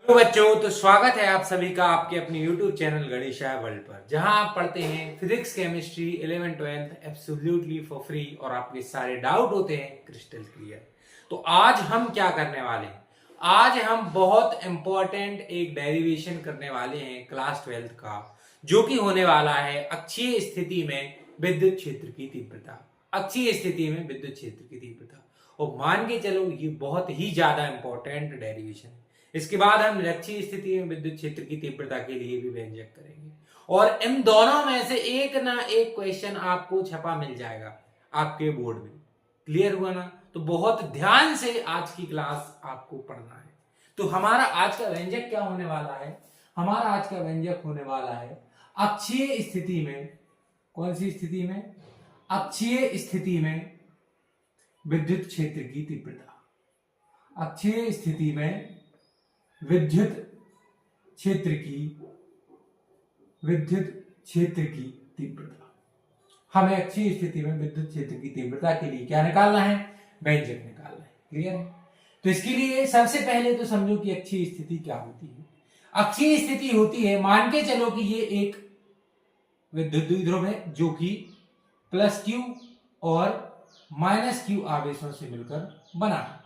तो बच्चों, तो स्वागत है आप सभी का आपके अपने YouTube चैनल गणेशाय वर्ल्ड पर, जहां आप पढ़ते हैं physics chemistry 11th 12th absolutely for free और आपके सारे डाउट होते हैं क्रिस्टल क्लियर। तो आज हम क्या करने वाले हैं? आज हम बहुत इंपॉर्टेंट एक डेरिवेशन करने वाले हैं क्लास 12th का, जो कि होने वाला है अक्षीय स्थिति में विद्युत क्षेत्र की तीव्रता। अक्षीय स्थिति में विद्युत क्षेत्र की तीव्रता, और मान के चलो ये बहुत ही ज्यादा इंपॉर्टेंट डेरिवेशन है। इसके बाद हम लक्षीय स्थिति में विद्युत क्षेत्र की तीव्रता के लिए भी व्यंजक करेंगे, और इन दोनों में से एक ना एक क्वेश्चन आपको छपा मिल जाएगा आपके बोर्ड में। क्लियर हुआ ना? तो बहुत ध्यान से आज की क्लास आपको पढ़ना है। तो हमारा आज का व्यंजक क्या होने वाला है? हमारा आज का व्यंजक होने वाला है अक्षीय स्थिति में। कौन सी स्थिति में? अक्षीय स्थिति में विद्युत क्षेत्र की तीव्रता। अक्षीय स्थिति में विद्युत क्षेत्र की तीव्रता। हमें अक्षीय स्थिति में विद्युत क्षेत्र की तीव्रता के लिए क्या निकालना है? व्यंजक निकालना है। क्लियर है? तो इसके लिए सबसे पहले तो समझो कि अक्षीय स्थिति क्या होती है। अक्षीय स्थिति होती है, मान के चलो कि ये एक विद्युत द्विध्रुव है जो कि प्लस क्यू और माइनस क्यू आवेशों से मिलकर बना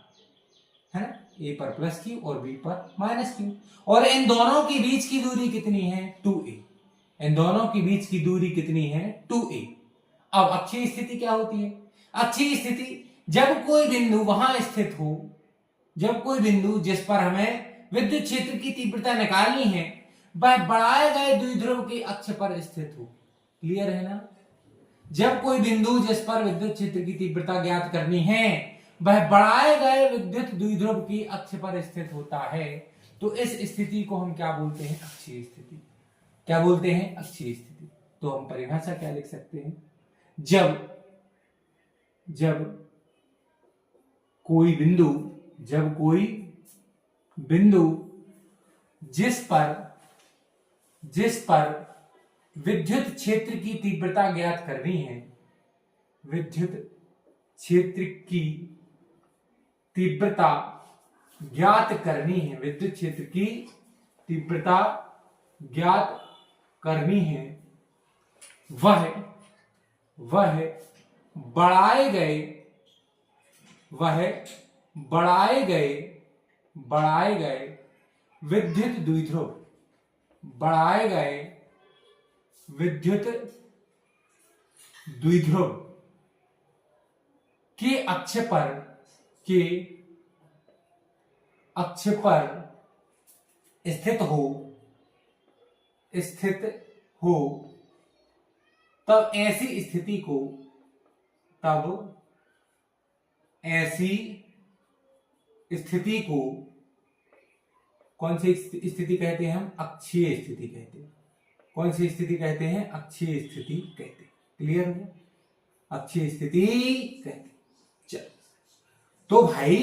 है ना। ए पर प्लस क्यू और बी पर माइनस क्यू, और इन दोनों के बीच की दूरी कितनी है? 2a। इन दोनों के बीच की दूरी कितनी है? 2a। अब अक्षीय स्थिति क्या होती है? अक्षीय स्थिति जब कोई बिंदु वहां स्थित हो, जब कोई बिंदु जिस पर हमें विद्युत क्षेत्र की तीव्रता निकालनी है वह बढ़ाए गए द्विध्रुव के अक्ष पर स्थित हो। क्लियर है ना? जब कोई बिंदु जिस पर विद्युत क्षेत्र की तीव्रता ज्ञात करनी है वह बढ़ाए गए विद्युत द्विध्रुव की अक्ष पर स्थित होता है, तो इस स्थिति को हम क्या बोलते हैं? अक्षीय स्थिति। क्या बोलते हैं? अक्षीय स्थिति। तो हम परिभाषा क्या लिख सकते हैं? जब कोई बिंदु जिस पर विद्युत क्षेत्र की तीव्रता ज्ञात करनी है, विद्युत क्षेत्र की तीव्रता ज्ञात करनी है, विद्युत क्षेत्र की तीव्रता ज्ञात करनी है, वह बढ़ाए गए विद्युत द्विध्रुव के अक्ष पर स्थित हो, तब ऐसी स्थिति को कौन सी स्थिति कहते हैं? हम अक्षीय स्थिति कहते हैं। कौन सी स्थिति कहते हैं? अक्षीय स्थिति कहते हैं। क्लियर हो? अक्षीय स्थिति कहते हैं। चलो, तो भाई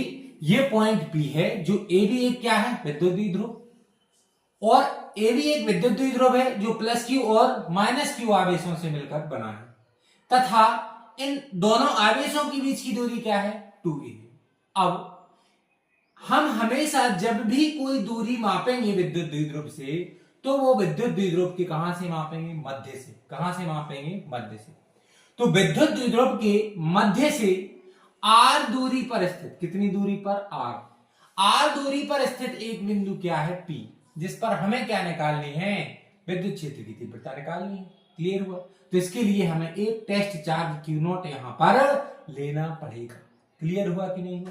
ये पॉइंट बी है, जो ए भी एक क्या है? विद्युत द्विध्रुव, और ए भी एक विद्युत द्विध्रुव है जो प्लस क्यू और माइनस क्यू आवेशों से मिलकर बना है, तथा इन दोनों आवेशों के बीच की दूरी क्या है? 2a। अब हम हमेशा जब भी कोई दूरी मापेंगे विद्युत द्विध्रुव से, तो वो विद्युत द्विध्रुव के कहां से मापेंगे? मध्य से। कहां से मापेंगे? मध्य से। तो विद्युत द्विध्रुव के मध्य से r दूरी पर स्थित, कितनी दूरी पर? r दूरी पर स्थित एक बिंदु क्या है? P, जिस पर हमें क्या निकालनी है? विद्युत क्षेत्र की तीव्रता निकालनी है। क्लियर हुआ? तो इसके लिए हमें एक टेस्ट चार्ज Q0 यहां पर लेना पड़ेगा। क्लियर हुआ कि नहीं हुआ?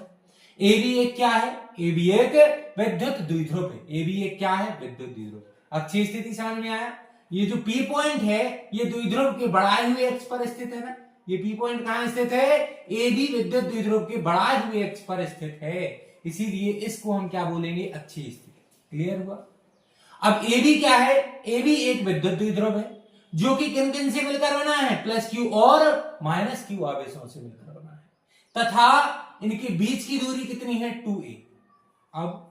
ए भी एक क्या है? ए भी एक विद्युत द्विध्रुव है। ए भी एक क्या है? विद्युत द्विध्रुव। अक्षीय स्थिति समझ में आया? ये जो पी पॉइंट है ये द्विध्रुव के बढ़ाए हुए अक्ष पर स्थित है ना। ये पी पॉइंट कहां स्थित है? ए भी विद्युत द्विध्रुव के बढ़ाए हुए अक्ष पर स्थित है, इसीलिए इसको हम क्या बोलेंगे? अक्षीय स्थिति। क्लियर हुआ? अब ए भी क्या है? ए भी एक विद्युत द्विध्रुव है जो कि किन किन से मिलकर बना है? प्लस क्यू और माइनस क्यू आवेशों से मिलकर बना है, तथा इनके बीच की दूरी कितनी है? 2a। अब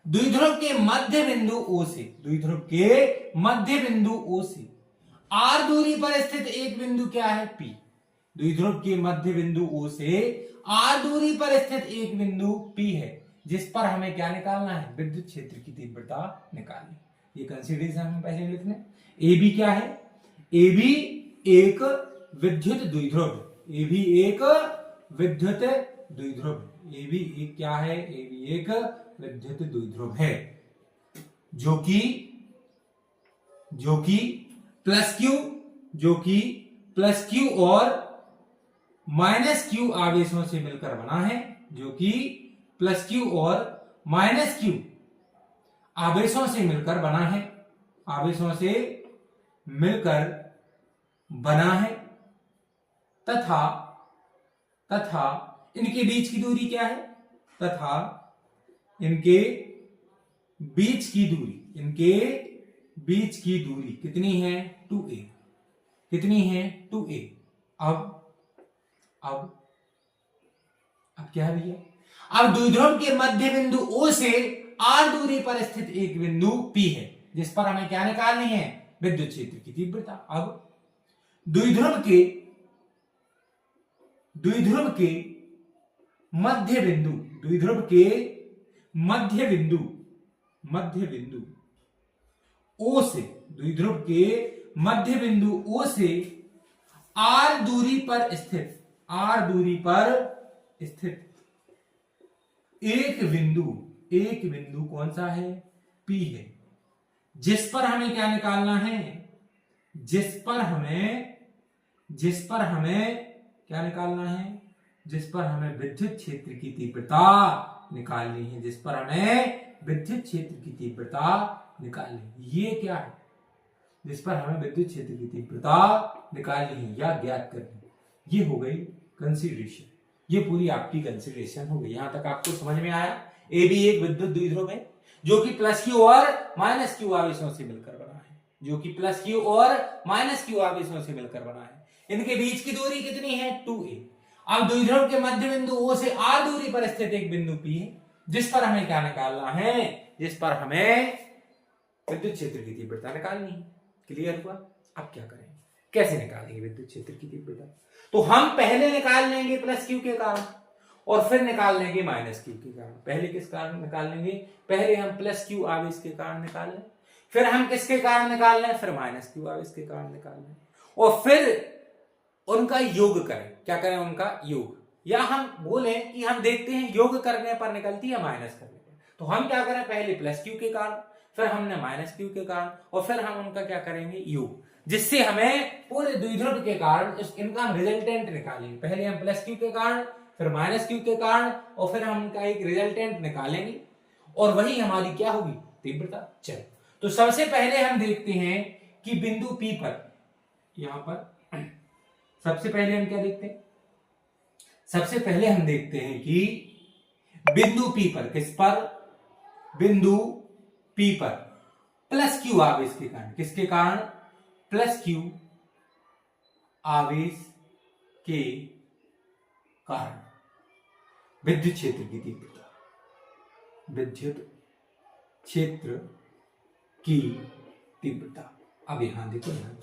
द्विध्रुव के मध्य बिंदु O से, द्विध्रुव के मध्य बिंदु O से r दूरी पर स्थित एक बिंदु क्या है? P। द्विध्रुव के मध्य बिंदु O से r दूरी पर स्थित एक बिंदु P है, जिस पर हमें क्या निकालना है, विद्युत क्षेत्र की तीव्रता निकालनी। ये कंसीडरेशन हम पहले लिखने। ए बी क्या है, ए बी एक विद्युत द्विध्रुव, ए बी एक विद्युत द्विध्रुव, ए बी एक क्या है, ए बी एक विद्युत द्विध्रुव है जो कि प्लस क्यू और माइनस क्यू आवेशों से मिलकर बना है, जो कि प्लस क्यू और माइनस क्यू आवेशों से मिलकर बना है, आवेशों से मिलकर बना है तथा इनके बीच की दूरी क्या है, तथा इनके बीच की दूरी कितनी है, 2a, कितनी है, 2a। अब क्या है भैया, अब द्विध्रुव के मध्य बिंदु O से r दूरी पर स्थित एक बिंदु P है, जिस पर हमें क्या निकालनी है, विद्युत क्षेत्र की तीव्रता। अब द्विध्रुव के मध्य बिंदु O से, द्विध्रुव के मध्य बिंदु O से r दूरी पर स्थित एक बिंदु कौन सा है, P है, जिस पर हमें क्या निकालना है, जिस पर हमें विद्युत क्षेत्र की तीव्रता निकालनी है, ये क्या है, जिस पर हमें विद्युत क्षेत्र की तीव्रता निकालनी है या ज्ञात करनी है। ये हो गई कंसीडरेशन, ये पूरी आपकी कंसीडरेशन हो गई। यहां तक आपको समझ में आया। ए बी एक विद्युत द्विध्रुव है जो कि प्लस क्यू और माइनस क्यू आवेशों से मिलकर बना है, इनके बीच की दूरी कितनी है, 2a। अब द्विध्रुव के मध्य बिंदु O से r दूरी पर स्थित एक बिंदु P है, जिस पर हमें क्या निकालना है, जिस पर हमें विद्युत क्षेत्र की तीव्रता निकालनी है। क्लियर हुआ। अब क्या करेंगे, कैसे निकालेंगे विद्युत क्षेत्र की तीव्रता, तो हम पहले निकाल लेंगे प्लस क्यू के कारण और फिर निकाल लेंगे माइनस क्यू के कारण। पहले किस कारण निकाल लेंगे, पहले हम प्लस क्यू आवेश के कारण निकाल लें, फिर हम किसके कारण निकाल लें, फिर माइनस क्यू आवेश के कारण निकाल लें, और फिर उनका योग करें। क्या करें, उनका योग, या हम बोले कि हम देखते हैं योग करने पर निकलती है माइनस करने पर। तो हम क्या करें, पहले प्लस क्यू के कारण, फिर हमने माइनस क्यू के कारण, और फिर हम उनका क्या करेंगे, योग, जिससे हमें पूरे द्विध्रुव के कारण इनका रिजल्टेंट निकालेंगे। पहले हम प्लस क्यू के कारण, फिर माइनस क्यू के कारण, और फिर हम उनका एक रिजल्टेंट निकालेंगे, और वही हमारी क्या होगी, तीव्रता। चलो, तो सबसे पहले हम देखते हैं कि बिंदु P पर, यहां पर सबसे पहले हम क्या देखते हैं, सबसे पहले हम देखते हैं कि बिंदु P पर, किस पर, बिंदु P पर प्लस क्यू आवेश के कारण, किसके कारण, प्लस क्यू आवेश के कारण विद्युत क्षेत्र की तीव्रता, विद्युत क्षेत्र की तीव्रता। अब यहां देखो, यहां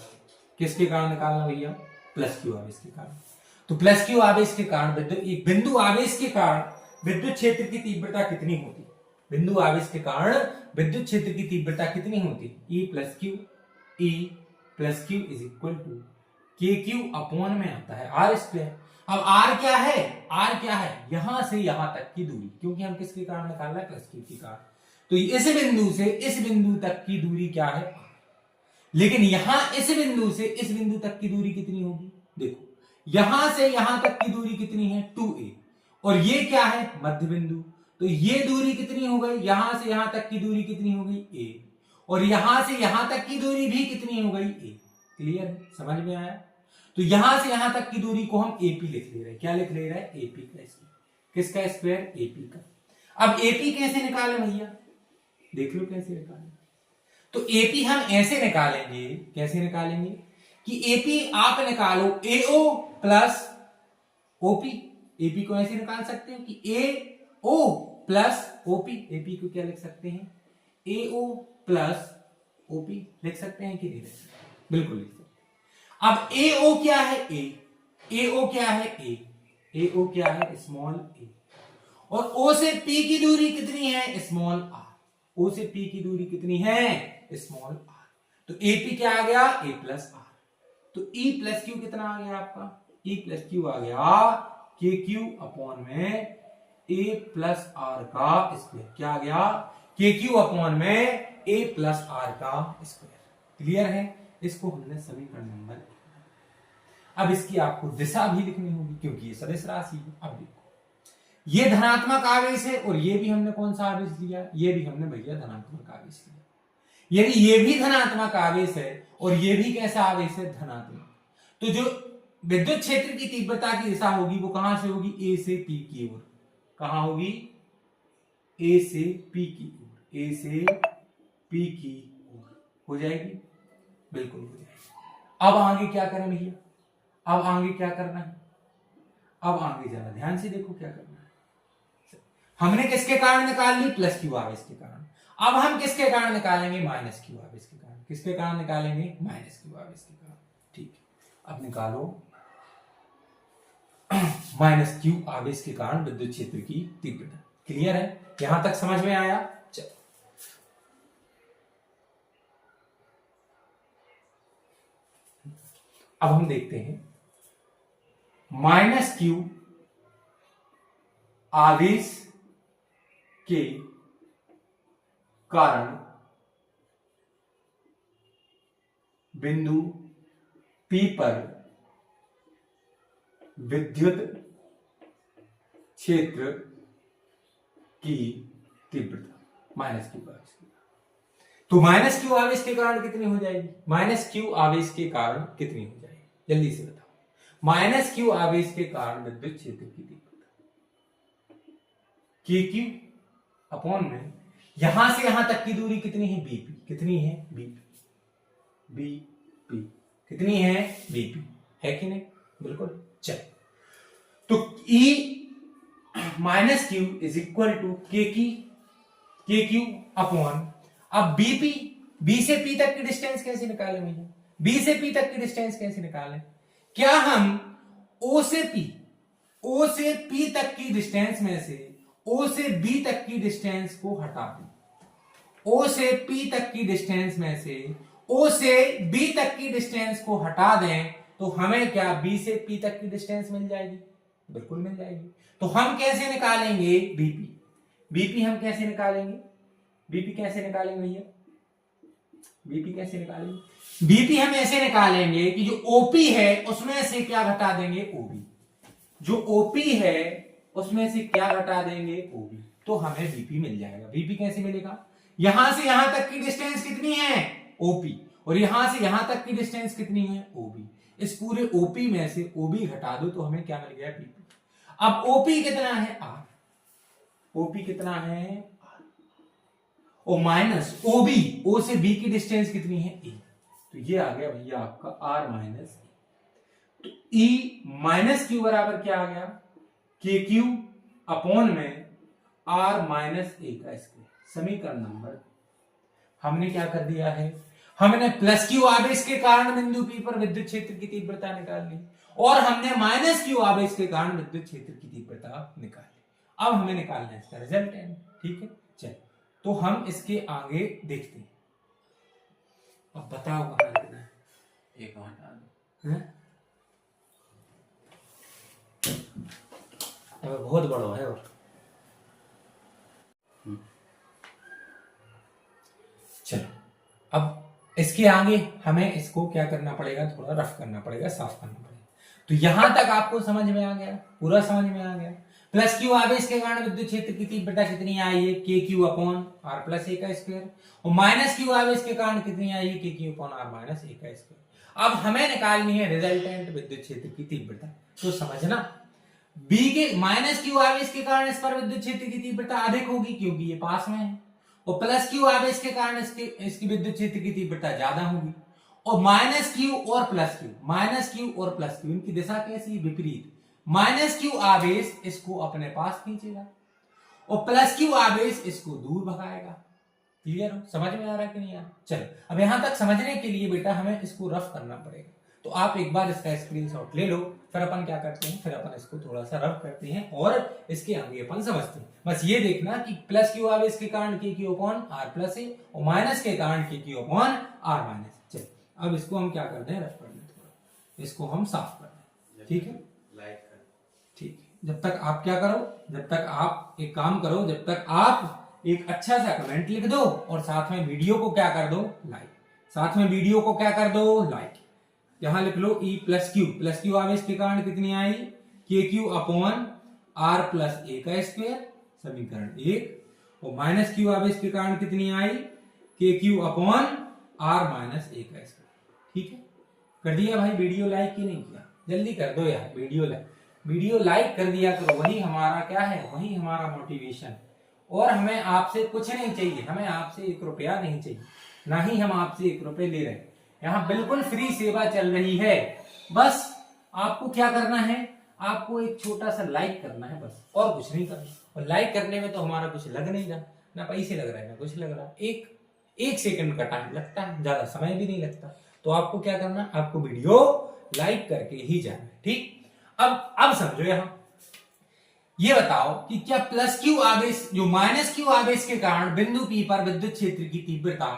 किसके कारण निकालना भैया, प्लस क्यू आवेश के कारण। तो प्लस क्यू आवेश के कारण एक बिंदु आवेश के कारण विद्युत क्षेत्र की तीव्रता कितनी होती, बिंदु आवेश के कारण विद्युत क्षेत्र की तीव्रता कितनी होती, E plus Q is equal to K Q upon में आता है R स्क्वायर। अब R क्या है, यहां से यहां तक की दूरी, क्योंकि हम किसके कारण निकाल रहे हैं, प्लस क्यू के कारण। तो इस बिंदु से इस बिंदु तक की दूरी क्या है, लेकिन यहां इस बिंदु से इस बिंदु तक की दूरी कितनी होगी, देखो यहां से यहां तक की दूरी कितनी है, 2a, और ये क्या है, मध्य बिंदु। तो ये दूरी कितनी हो गई, यहां से यहां तक की दूरी कितनी हो गई, a, और यहां से यहां तक की दूरी भी कितनी हो गई, a। क्लियर है, समझ में आया। तो यहां से यहां तक की दूरी को हम AP लिख ले रहे हैं। क्या लिख ले रहे हैं, AP का स्क्वायर। किसका स्क्वायर, AP का। अब AP कैसे निकाले भैया, देख लो कैसे निकालें। तो AP हम ऐसे निकालेंगे, कैसे निकालेंगे कि AP आप निकालो AO प्लस OP। AP को ऐसे निकाल सकते हैं कि AO प्लस OP। AP को क्या लिख सकते हैं, AO प्लस OP लिख सकते हैं कि नहीं लिख सकते, बिल्कुल लिख सकते हैं। अब AO क्या है, A, AO क्या है, A, AO क्या है, स्मॉल a, और ओ से पी की दूरी कितनी है, स्मॉल आर। ओ से पी की दूरी कितनी है, स्मॉल आर। तो एपी क्या आ गया, ए प्लस आर। तो ई प्लस क्यू कितना आ गया आपका, ई प्लस क्यू आ गया के क्यू अपॉन में ए प्लस आर का स्क्वायर। क्या आ गया, के क्यू अपॉन में ए प्लस आर का स्क्वायर। क्लियर है, इसको हमने समीकरण नंबर। अब इसकी आपको दिशा भी लिखनी होगी क्योंकि ये सदिश राशि है। अब देखो ये धनात्मक आवेश है और ये भी हमने कौन सा आवेश लिया, ये भी हमने भैया धनात्मक आवेश लिया। यदि ये भी धनात्मक आवेश है और ये भी कैसा आवेश है, धनात्मक, तो जो विद्युत क्षेत्र की तीव्रता की दिशा होगी वो कहां से होगी, ए से पी की ओर। कहां होगी, ए से पी की ओर, ए से पी की ओर हो जाएगी, बिल्कुल हो जाएगी। अब आगे क्या करें भैया, अब आगे क्या करना है, अब आगे जरा ध्यान से देखो क्या करना है। हमने किसके कारण निकाल ली, प्लस क्यू आवेश के कारण। अब हम किसके कारण निकालेंगे, माइनस क्यू आवेश के कारण। किसके कारण निकालेंगे, माइनस क्यू आवेश के कारण। ठीक है, अब निकालो माइनस क्यू आवेश के कारण विद्युत क्षेत्र की तीव्रता। क्लियर है, यहां तक समझ में आया। चलो अब हम देखते हैं माइनस क्यू आवेश के कारण बिंदु P पर विद्युत क्षेत्र की तीव्रता माइनस क्यू आवेश के कारण। तो माइनस क्यू आवेश के कारण कितनी हो जाएगी, माइनस क्यू आवेश के कारण कितनी हो जाएगी, जल्दी से बताओ। माइनस क्यू आवेश के कारण विद्युत क्षेत्र की तीव्रता के क्यू अपॉन में यहां से यहां तक की दूरी कितनी है, बीपी। कितनी है, बीपी। बीपी कितनी है, बीपी है कि नहीं, बिल्कुल। चल तो E minus Q is equal to K Q upon, अब बीपी, बी से पी तक की डिस्टेंस कैसे निकालें भैया, बी से पी तक की डिस्टेंस कैसे निकालें, क्या हम ओ से पी तक की डिस्टेंस में से ओ से बी तक की डिस्टेंस को हटा दें। ओ से पी तक की डिस्टेंस में से ओ से बी तक की डिस्टेंस को हटा दें तो हमें क्या, बी से पी तक की डिस्टेंस मिल जाएगी, बिल्कुल मिल जाएगी। तो हम कैसे निकालेंगे बीपी, बीपी हम कैसे निकालेंगे, बीपी कैसे निकालेंगे भैया, बीपी कैसे निकालेंगे, बीपी हम ऐसे निकालेंगे कि जो ओपी है उसमें से क्या घटा देंगे, ओबी। जो ओपी है उसमें से क्या घटा देंगे, ओबी, तो हमें बीपी मिल जाएगा। बीपी कैसे मिलेगा, यहां से यहां तक की डिस्टेंस कितनी है, ओपी, और यहां से यहां तक की डिस्टेंस कितनी है, ओबी। इस पूरे ओपी में से ओबी घटा दो तो हमें क्या मिल गया, बीपी। अब ओपी कितना है, आर। ओपी कितना है, आर, और माइनस ओबी, ओ से बी की डिस्टेंस कितनी है, ए। तो ये आ गया भैया आपका आर माइनस ए। तो ई माइनस क्यू बराबर क्या आ गया, के क्यू अपॉन में आर माइनस ए का स्क्वायर। समीकरण नंबर हमने क्या कर दिया है, हमने प्लस क्यू आवेश के कारण बिंदु पी पर विद्युत क्षेत्र की तीव्रता निकाल ली और हमने माइनस क्यू आवेश के कारण विद्युत क्षेत्र की तीव्रता निकाल ली। अब हमें निकालना है इसका रिजल्टेंट। ठीक है, चल तो हम इसके आगे देखते हैं। अब बताओ कहां लिखना है, एक हटा दो, बहुत बड़ा है। और चलो अब इसके आगे हमें इसको क्या करना पड़ेगा, थोड़ा रफ करना पड़ेगा, साफ करना पड़ेगा। तो यहां तक आपको समझ में आ गया, पूरा समझ में आ गया। प्लस क्यू आवेश के कारण विद्युत क्षेत्र की तीव्रता कितनी आई है, के Q upon R plus A का स्क्वायर, और माइनस क्यू आवेश के कारण कितनी आई है, के Q upon R minus A का स्क्वायर। अब हमें निकालनी है रिजल्टेंट विद्युत क्षेत्र की तीव्रता। तो समझना, बी के माइनस क्यू आवेश के कारण इस पर विद्युत क्षेत्र की तीव्रता अधिक होगी क्योंकि ये पास में है, और प्लस क्यू आवेश के कारण इसकी विद्युत क्षेत्र की तीव्रता ज्यादा होगी। और माइनस क्यू और प्लस क्यू, माइनस क्यू और प्लस क्यू इनकी दिशा कैसी, विपरीत। माइनस क्यू आवेश इसको अपने पास खींचेगा और प्लस क्यू आवेश इसको दूर भगाएगा। क्लियर हो, समझ में आ रहा है कि नहीं आ रहा। चलो अब यहां तक समझने के लिए बेटा हमें इसको रफ करना पड़ेगा। तो आप एक बार इसका स्क्रीनशॉट ले लो, फिर अपन क्या करते हैं, फिर अपन इसको थोड़ा सा रब करते हैं और इसके आगे अपन समझते हैं। बस ये देखना कि प्लस क्यू आवेश के कारण के क्यू अपॉन आर प्लस ए और माइनस के कारण के क्यू अपॉन आर माइनस। चलिए अब इसको हम क्या करते हैं, रब कर दें, थोड़ा इसको हम साफ कर दें, ठीक है, ठीक है। जब तक आप क्या करो, जब तक आप एक काम करो, जब तक आप एक अच्छा सा कमेंट लिख दो और साथ में वीडियो को क्या कर दो, लाइक, साथ में वीडियो को क्या कर दो, लाइक। यहां लिख लो ई प्लस क्यू आवेश के कारण कितनी आई, के Q upon R plus A का स्क्वायर, समीकरण 1, और माइनस क्यू आवेश के कारण कितनी आई, के Q upon R minus A का स्क्वायर। ठीक है, कर दिया भाई, वीडियो लाइक की नहीं किया, जल्दी कर दो यार, वीडियो लाइक कर दिया करो, वही हमारा क्या है, वही हमारा मोटिवेशन। और हमें आपसे कुछ नहीं चाहिए, हमें आपसे 1 रुपया नहीं चाहिए, ना ही हम आपसे 1 रुपए ले रहे हैं, यहाँ बिल्कुल फ्री सेवा चल रही है। बस आपको क्या करना है, आपको एक छोटा सा लाइक करना है बस, और कुछ नहीं करना। और लाइक करने में तो हमारा कुछ लग नहीं रहा, ना पैसे लग रहा है ना कुछ लग रहा, एक सेकंड का टाइम लगता है, ज्यादा समय भी नहीं लगता। तो आपको क्या करना, आपको वीडियो लाइक करके ही जाना है, ठीक। अब समझो, यहां ये बताओ कि क्या प्लस क्यू आवेश, जो माइनस क्यू आवेश के कारण बिंदु P पर विद्युत क्षेत्र की तीव्रता,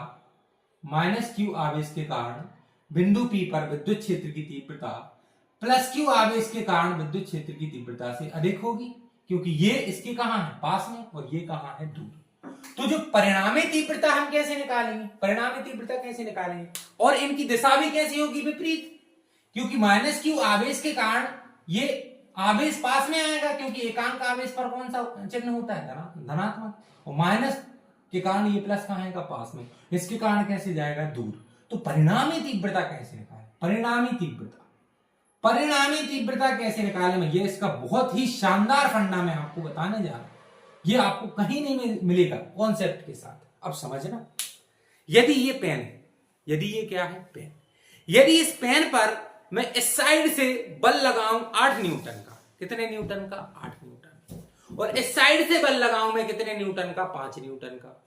माइनस क्यू आवेश के कारण बिंदु P पर विद्युत क्षेत्र की तीव्रता प्लस क्यू आवेश के कारण विद्युत क्षेत्र की तीव्रता से अधिक होगी, क्योंकि ये इसके कहां है, पास में, और ये कहां है, दूर। तो जो परिणामी तीव्रता हम कैसे निकालेंगे, परिणामी तीव्रता कैसे निकालेंगे, और इनकी दिशा भी कैसी होगी, विपरीत, क्योंकि माइनस क्यू आवेश के कारण ये आवेश पास में आएगा, क्योंकि एकांक आवेश पर कौन सा चिन्ह होता है, धनात्मक, और माइनस के कारण ये प्लस कहां आएगा, पास में, इसके कारण कैसे जाएगा, दूर। तो परिणामी तीव्रता कैसे निकाले, परिणामी तीव्रता कैसे निकाले, मैं ये इसका बहुत ही शानदार फंडा मैं आपको बताने जा रहा हूं, ये आपको कहीं नहीं मिलेगा कॉन्सेप्ट के साथ। अब समझना, यदि ये पेन है, यदि ये क्या है, पेन, यदि इस पेन पर मैं इस साइड से बल लगाऊं 8 न्यूटन का, कितने न्यूटन का, 8 न्यूटन, और इस साइड से बल लगाऊं मैं कितने न्यूटन का, 5 न्यूटन का,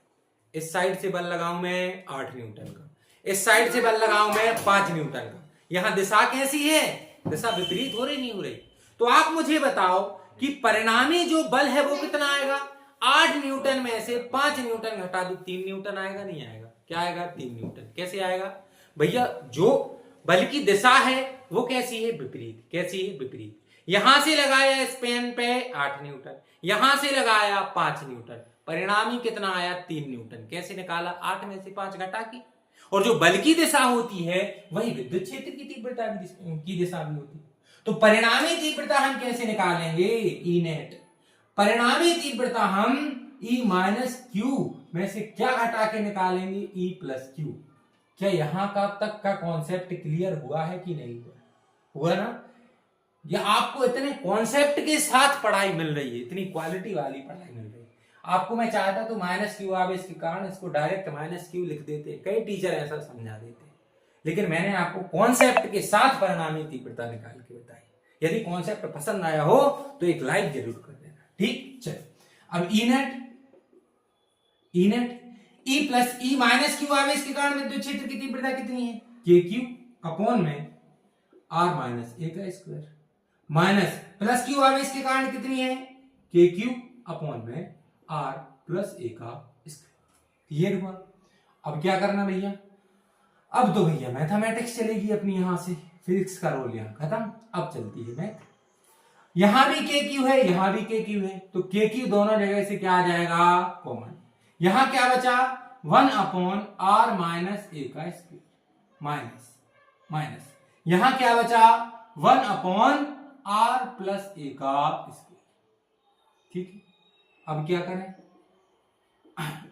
इस साइड से बल लगाऊं मैं 8 न्यूटन का, इस साइड से बल लगाऊं मैं 5 न्यूटन का, यहां दिशा कैसी है, दिशा विपरीत हो रही, नहीं हो रही। तो आप मुझे बताओ कि परिणामी जो बल है वो कितना आएगा, 8 न्यूटन में से 5 न्यूटन घटा दो, 3 न्यूटन आएगा, नहीं आएगा, क्या आएगा, 3 न्यूटन। कैसे आएगा भैया, जो बल की दिशा है वो कैसी है, विपरीत, कैसी है, विपरीत। यहां से लगाया इस पेन पे 8 न्यूटन, यहां से लगाया 5 न्यूटन, परिणामी कितना आया, 3 न्यूटन। कैसे निकाला, 8 में से 5 घटा के। और जो बल की दिशा होती है वही विद्युत क्षेत्र की तीव्रता की दिशा भी होती है। तो परिणामी तीव्रता हम कैसे निकालेंगे, ई नेट, परिणामी तीव्रता हम ई माइनस क्यू में से क्या घटा के निकालेंगे, ई प्लस क्यू। क्या यहां का तक का कॉन्सेप्ट क्लियर हुआ है कि नहीं हुआ ना। या आपको इतने कॉन्सेप्ट के साथ पढ़ाई मिल रही है, इतनी क्वालिटी वाली पढ़ाई मिल रही है। आपको मैं चाहता तो माइनस क्यू आवेश के कारण इसको डायरेक्ट माइनस क्यू लिख देते, कई टीचर ऐसा समझा देते, लेकिन मैंने आपको कॉन्सेप्ट के साथ परिणामी तीव्रता निकाल के बताई। यदि कॉन्सेप्ट पसंद आया हो तो एक लाइक जरूर कर देना, ठीक। चलो अब E net E plus E minus Q आवेश के कारण विद्युत क्षेत्र की तीव्रता कितनी है, के क्यू अपॉन में आर माइनस ए का स्क्वायर, माइनस प्लस क्यू आवेश के कारण कितनी है, के क्यू अपॉन में आर प्लस ए का स्क्वायर। क्लियर हुआ। अब क्या करना भैया, अब तो भैया मैथमेटिक्स चलेगी अपनी, यहां से फिजिक्स का रोल यहां खत्म, अब चलती है मैथ। यहां भी के क्यू है, यहां भी के क्यू है, तो के क्यू दोनों जगह से क्या आ जाएगा, कॉमन। यहां क्या बचा, 1 अपॉन आर माइनस ए का स्क्वायर, माइनस माइनस, यहां क्या बचा, 1 अपॉन आर प्लस ए का स्क्वायर, ठीक है। अब क्या करें,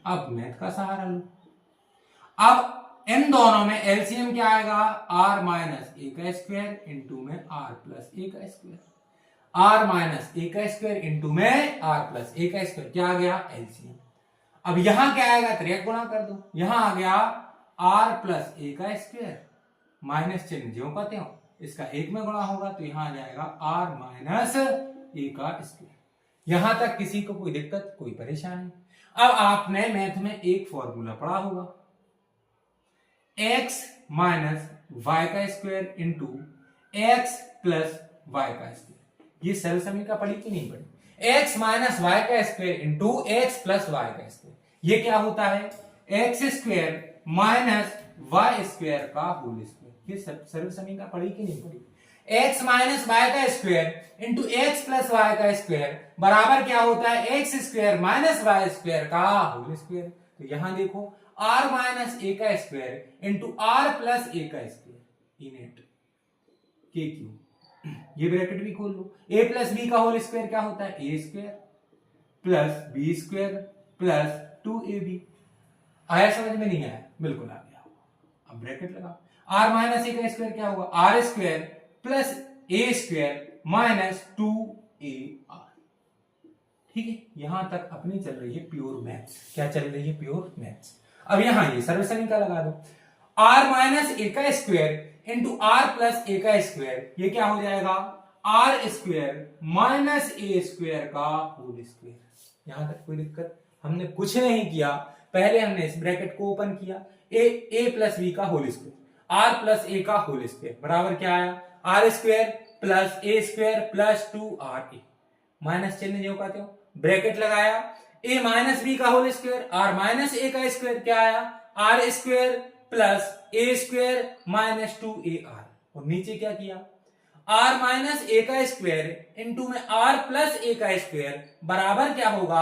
अब मैथ का सहारा लो। अब इन दोनों में एलसीएम क्या आएगा, आर माइनस ए का स्क्वायर इंटू में आर प्लस ए का स्क्वायर, आर माइनस ए का स्क्वायर इंटू में आर प्लस ए का स्क्वायर, क्या आ गया, एलसीएम। अब यहां क्या आएगा, त्रिक गुणा कर दो, यहां आ गया आर प्लस ए का स्क्वायर, माइनस चिन्ह ज्यों का त्यों, इसका 1 में गुणा होगा तो यहां आ जाएगा आर माइनस ए का स्क्वायर। यहां तक किसी को कोई दिक्कत, कोई परेशानी। अब आपने मैथ में एक फॉर्मूला पढ़ा होगा, x माइनस वाई का square into X plus Y का स्क्वायर। ये सरल समीकरण पढ़ी कि नहीं पढ़ी? एक्स माइनस वाई का square into X plus Y का स्क्वायर, ये क्या होता है? X square minus Y square का होल स्क्वायर। ये सरल समीकरण पढ़ी कि नहीं पढ़ी? एक्स माइनस वाई का square into X plus Y का स्क्वायर बराबर क्या होता है? X square minus Y square का होल स्क्वायर। तो यहां देखो आर माइनस ए का square into R plus A का स्क्वायर इनेट के क्यू, ये ब्रैकेट भी खोल लो। ए प्लस बी का होल स्क्वायर क्या होता है? A square plus B square plus 2ab। आया समझ में? नहीं आया? बिल्कुल आ गया। अब ब्रैकेट लगा, आर माइनस ए का स्क्वायर क्या होगा? R square plus A square minus 2ar। ठीक है, यहां तक अपनी चल रही है प्योर मैथ्स। क्या चल रही है? Pure maths. अब यहां ये सर्व समीकरण लगा दो, आर माइनस ए का square into R plus A का स्क्वायर, ये क्या हो जाएगा? R square minus A square का होल स्क्वायर। यहां तक कोई दिक्कत? हमने कुछ नहीं किया, पहले हमने इस ब्रैकेट को ओपन किया, ए प्लस बी का whole square, R plus A का होल स्क्वायर बराबर क्या आया? R square plus A square plus 2ra, minus चिन्ह जो कहते हो, ब्रैकेट लगाया, ए माइनस बी का whole square, R minus A का स्क्वायर क्या आया? R square plus A square minus 2ar, और नीचे क्या किया? आर माइनस ए का स्क्वायर इंटू में आर प्लस ए का स्क्वायर बराबर क्या होगा?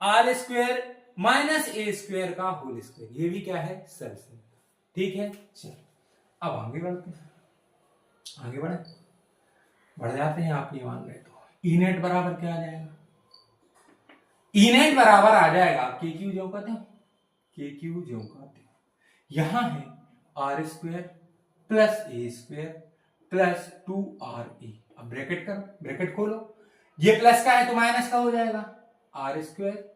R square minus A square का होल स्क्वायर। ये भी क्या है? सरल समीकरण। ठीक है, चलो अब आगे बढ़ते हैं। आगे बढ़ जाते हैं। आप ये मान रहे तो ई नेट बराबर क्या आ जाएगा? ई नेट बराबर आ जाएगा के क्यू जो कहते हैं, के क्यू जो कहते हैं, यहां है R square plus A square plus 2ra। अब ब्रैकेट करो, ब्रैकेट खोलो, ये प्लस का है तो माइनस का हो जाएगा, आर स्क्वायर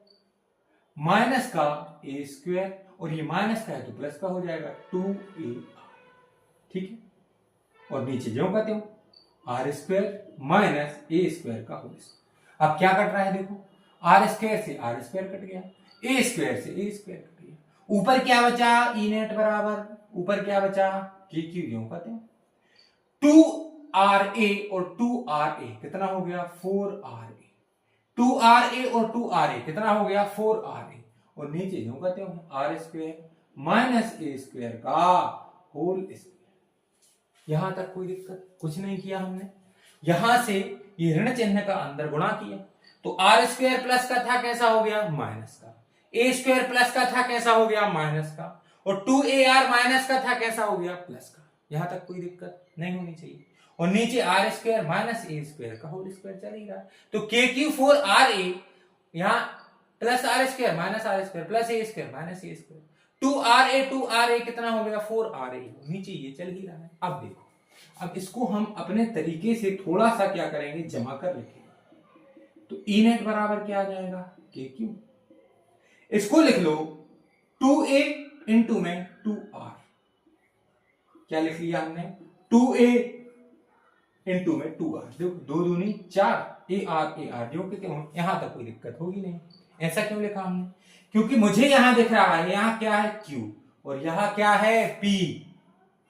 माइनस का ए स्क्वायर, और ये माइनस का है तो प्लस का हो जाएगा 2ar। ठीक है, और नीचे जो कहते हो R square minus A square का होल स्क्वायर। अब क्या कट रहा है? देखो, आर स्क्वायर से आर स्क्वायर कट गया, ए स्क्वायर से ए स्क्वायर कट गया, ऊपर क्या बचा? ई नेट बराबर, ऊपर क्या बचा? के क्यू जो कहते हैं, 2ra और 2ra कितना हो गया? 4ra। 2ra और 2ra कितना हो गया? 4ra, और नीचे जो कहते हो R square minus A square का होल स्क्वायर। यहां तक कोई दिक्कत? कुछ नहीं किया हमने। यहां से ये ऋण चिन्ह का अंदर गुणा किया, तो आर स्क्वायर प्लस का था कैसा हो गया? माइनस का, ए स्क्वायर प्लस का था कैसा हो गया? माइनस का, और 2ar माइनस का था कैसा हो गया? प्लस का। यहां तक कोई दिक्कत नहीं होनी चाहिए। और नीचे R square minus A square का होल स्क्वायर चल ही रहा है, तो के क्यू 4ra, यहां plus R square minus R square plus A square minus A square, 2ra कितना हो गया? 4ra, नीचे ये चल ही रहा है। अब देखो, अब इसको हम अपने तरीके से थोड़ा सा क्या करेंगे? जमा कर लिखेंगे। तो ई नेट बराबर क्या आ जाएगा? के क्यू, इसको लिख लो 2a इंटू में 2r, क्या लिख लिया हमने? 2a इंटू में 2r, देखो 2 दूनी 4, ar जो कहते हो। यहां तक कोई दिक्कत होगी नहीं। ऐसा क्यों लिखा हमने? क्योंकि मुझे यहां दिख रहा है, यहां क्या है? q, और यहां क्या है? p,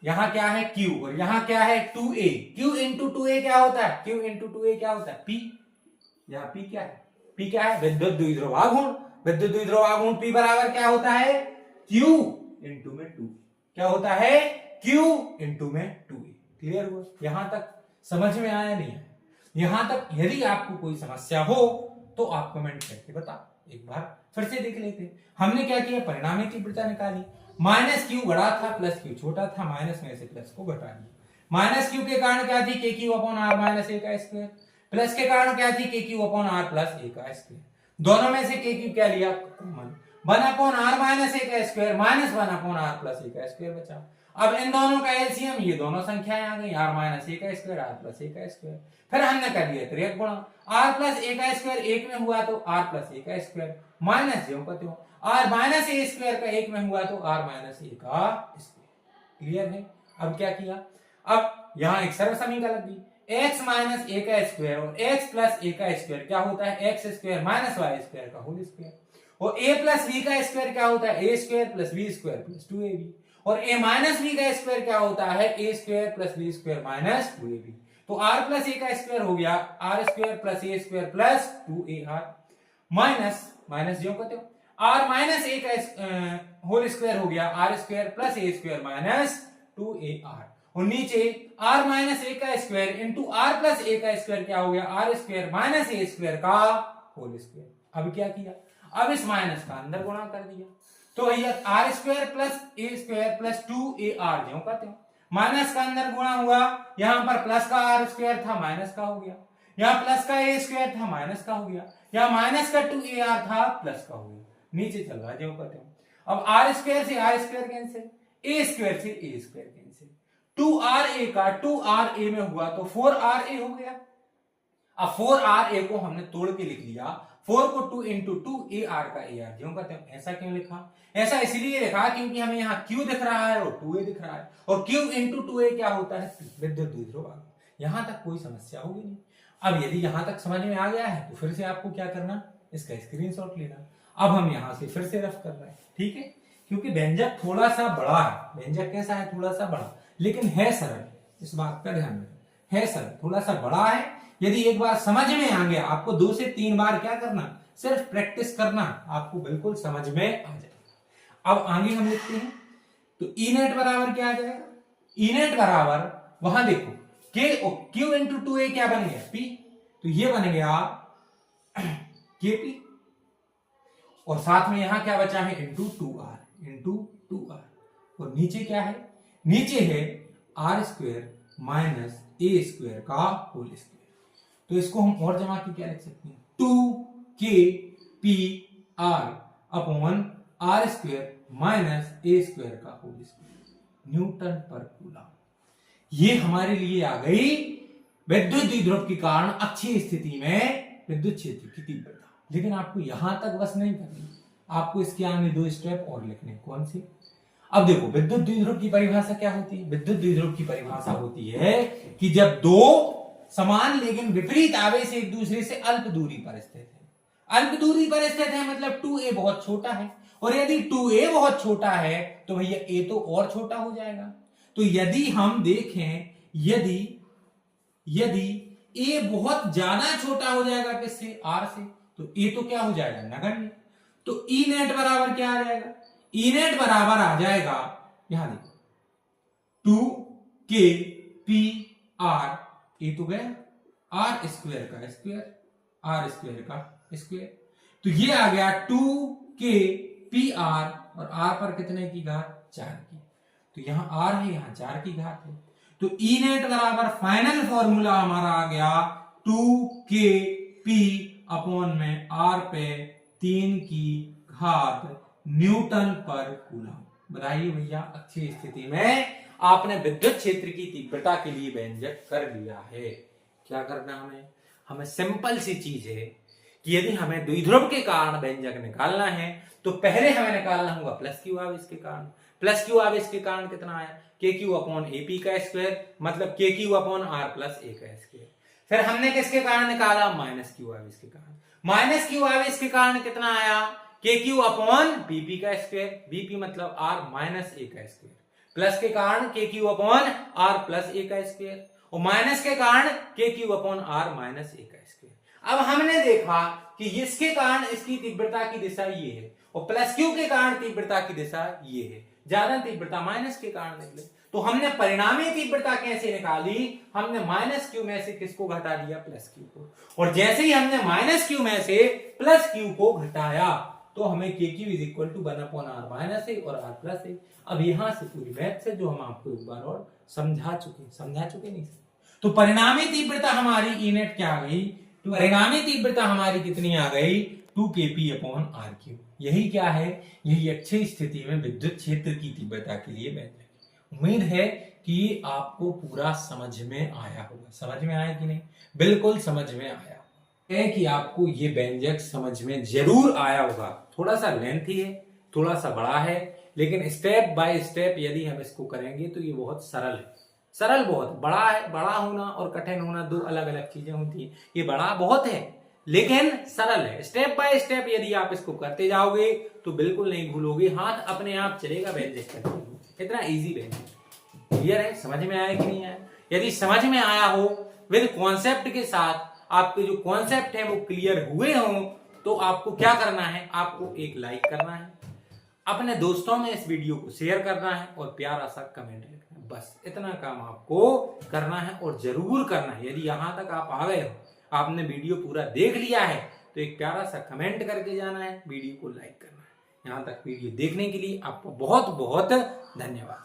यहां क्या है? q, और यहां क्या है? 2a। q इंटू 2a क्या होता है? q इंटू 2a क्या होता है? p। यहां p क्या है? p क्या है? विद्युत द्विध्रुव आघूर्ण। विद्युत द्विध्रुव आघूर्ण p बराबर क्या होता है? q इंटू में 2, क्या होता है? q इंटू में 2a। क्लियर हुआ? यहां तक समझ में आया नहीं है? यहां तक यदि आपको कोई समस्या हो तो आप कमेंट करके बताओ। एक बार फिर से देख लेते। हमने क्या किया? परिणामी तीव्रता निकाली, माइनस क्यू बड़ा था प्लस क्यू छोटा था, माइनस में से प्लस को घटा दिया। माइनस क्यू के कारण क्या थी? K Q upon R minus A का स्क्वायर, प्लस के कारण क्या थी? K Q upon R plus A का स्क्वायर। दोनों में से के क्यू क्या लिया? Common, 1 upon R minus A का square minus 1 upon R plus A का स्क्वायर बचा। अब इन दोनों का एलसीएम, ये दोनों संख्याएं आ गई, आर माइनस ए का स्क्वायर आर प्लस ए का स्क्वायर। फिर हमने कर दिया त्रिक गुणा, आर प्लस ए का स्क्वायर एक में हुआ तो आर प्लस ए का स्क्वायर माइनस जो कहते हो आर माइनस ए स्क्वायर का एक में हुआ तो आर माइनस ए का स्क्वायर। क्लियर है? अब क्या किया? अब यहां एक सरल समीकरण लग गई, एक्स माइनस ए का स्क्वायर और एक्स प्लस ए का स्क्वायर क्या होता है? X square minus Y square का होल स्क्वायर। और ए प्लस बी का स्क्वायर क्या होता है? A square plus B square plus 2ab। और a माइनस बी का स्क्वायर क्या होता है? A square plus B square minus 2ab। तो तो आर प्लस ए का स्क्वायर हो गया R square plus A square plus 2ar minus minus जो कहते हो आर माइनस ए का होल स्क्वायर हो गया R square plus A square minus 2ar और नीचे आर माइनस ए का square into R plus A का स्क्वायर क्या हो गया R square minus A square का होल स्क्वायर। अब क्या किया, अब इस माइनस का अंदर गुणा कर दिया तो भैया R square plus A square plus 2ar जो कहते हो माइनस का अंदर गुणा हुआ, यहां पर प्लस का आर स्क्वायर था माइनस का हो गया, यहाँ प्लस का ए स्क्वायर था माइनस का हो गया, यहाँ माइनस का 2ar था प्लस का हो गया, नीचे चल रहा है जो कहते हो। अब आर स्क्वायर से R square cancel, A square से ए स्क्वायर कैंसिल, 2ra का 2ra में हुआ तो 4ra हो गया। अब 4ra को हमने तोड़ के लिख लिया, 4 को 2 इंटू 2ar का ar क्यों कहते हैं। ऐसा क्यों लिखा, ऐसा इसलिए लिखा क्योंकि हमें यहाँ q दिख रहा है और 2a दिख रहा है और q इंटू 2a क्या होता है विद्युत द्विध्रुव। यहां तक कोई समस्या होगी नहीं। अब यदि यहां तक समझ में आ गया है तो फिर से आपको क्या करना, इसका स्क्रीनशॉट लेना। अब हम यहां से फिर से रफ कर रहे हैं, ठीक है, क्योंकि व्यंजक थोड़ा सा बड़ा है। व्यंजक कैसा है, थोड़ा सा बड़ा, लेकिन है सरल, इस बात का ध्यान रखें, है सरल, थोड़ा सा बड़ा है। यदि एक बार समझ में आ गया, आपको 2 से 3 बार क्या करना, सिर्फ प्रैक्टिस करना, आपको बिल्कुल समझ में आ जाएगा। अब आगे हम लिखते हैं तो ई नेट बराबर क्या आ जाएगा, ई नेट बराबर वहां देखो Q इंटू 2a क्या बन गया P, तो ये बन गया KP और साथ में यहां क्या बचा है इंटू 2r और नीचे क्या है, नीचे है R square minus A square का होल स्क्वायर। तो इसको हम और जमा के क्या लिख सकते हैं, 2kpr upon R square minus A square का होल स्क्वायर न्यूटन पर कूलम। ये हमारे लिए आ गई विद्युत द्विध्रुव के कारण अक्षीय स्थिति में विद्युत क्षेत्र की तीव्रता। लेकिन आपको यहां तक बस नहीं करनी, आपको इसके आगे 2 स्टेप और लिखने। कौन सी, अब देखो विद्युत द्विध्रुव की परिभाषा क्या होती है, विद्युत द्विध्रुव की परिभाषा होती है कि जब दो समान लेकिन विपरीत आवेश एक दूसरे से अल्प दूरी पर स्थित है। अल्प दूरी पर स्थित है मतलब 2a बहुत छोटा है, और यदि 2a बहुत छोटा है तो भैया a तो और छोटा हो जाएगा। तो यदि हम देखें, यदि a बहुत ज्यादा छोटा हो जाएगा किससे, r से, तो a तो क्या हो जाएगा नगण्य। तो ई नेट बराबर क्या आ जाएगा, ई नेट बराबर आ जाएगा, यहां देखो 2kpr, ए तो गया, आर स्क्वायर का स्क्वायर, आर स्क्वायर का स्क्वायर, तो ये आ गया 2kpr और आर पर कितने की घात 4 की, तो यहां आर है यहां 4 की घात है। तो ई नेट बराबर फाइनल फॉर्मूला हमारा आ गया 2kp अपॉन में आर पे 3 की घात न्यूटन पर कूलम। बताइए भैया, अच्छी स्थिति में आपने विद्युत क्षेत्र की तीव्रता के लिए व्यंजक कर लिया है। क्या करना हमें सिंपल सी चीज है कि यदि हमें द्विध्रुव के कारण व्यंजक निकालना है तो पहले हमें निकालना होगा प्लस क्यू आवेश के कारण। प्लस क्यू आवेश के कारण कितना आया, के क्यू अपॉन एपी का स्क्वायर, मतलब के Q upon R plus A का स्क्वायर। फिर हमने किसके कारण निकाला, माइनस क्यू आवेश के कारण। माइनस क्यू आवेश के कारण कितना आया, के क्यू अपॉन बीपी का स्क्वायर, बीपी मतलब आर माइनस ए का स्क्वायर, प्लस के कारण के Q upon R plus A का स्क्वायर, और माइनस के कारण के Q upon R minus A का स्क्वायर। अब हमने देखा कि इसके कारण इसकी तीव्रता की दिशा ये है और प्लस क्यू के कारण तीव्रता की दिशा ये है, ज्यादा तीव्रता माइनस के कारण निकले। तो हमने परिणामी तीव्रता कैसे निकाली, हमने माइनस क्यू में से किसको घटा दिया, प्लस क्यू को, और जैसे ही हमने माइनस क्यू में से प्लस क्यू को घटाया तो हमें K Q is equal to 1 upon R minus A और आर प्लस ए। अब यहां से पूरी मैथ से जो हम आपको एक बार और समझा चुके नहीं। तो परिणामी तीव्रता हमारी ई नेट क्या आ गई, तो परिणामी तीव्रता हमारी कितनी आ गई, 2kp अपॉन आर क्यू। यही क्या है, यही अच्छी स्थिति में विद्युत क्षेत्र की तीव्रता के लिए व्यंजक। उम्मीद है कि आपको पूरा समझ में आया होगा। समझ में आया कि नहीं, बिल्कुल समझ में आया है कि आपको ये व्यंजक समझ में जरूर आया होगा। थोड़ा सा लेंथी है, थोड़ा सा बड़ा है, लेकिन स्टेप बाय स्टेप यदि हम इसको करेंगे तो ये बहुत सरल है। सरल बहुत, बड़ा है, बड़ा होना और कठिन होना दो अलग अलग चीजें होती है। ये बड़ा बहुत है लेकिन सरल है। स्टेप बाय स्टेप यदि आप इसको करते जाओगे तो बिल्कुल नहीं भूलोगे, हाथ अपने आप चलेगा व्यंजक करने। इतना इजी व्यंजक। क्लियर है, समझ में आया कि नहीं आया? यदि समझ में आया हो विद कॉन्सेप्ट के साथ आपके जो कॉन्सेप्ट है वो क्लियर हुए हों तो आपको क्या करना है, आपको एक लाइक करना है, अपने दोस्तों में इस वीडियो को शेयर करना है और प्यारा सा कमेंट लिखना है। बस इतना काम आपको करना है और जरूर करना है। यदि यहां तक आप आ गए हो, आपने वीडियो पूरा देख लिया है, तो एक प्यारा सा कमेंट करके जाना है, वीडियो को लाइक करना है। यहां तक वीडियो देखने के लिए आपको बहुत बहुत धन्यवाद।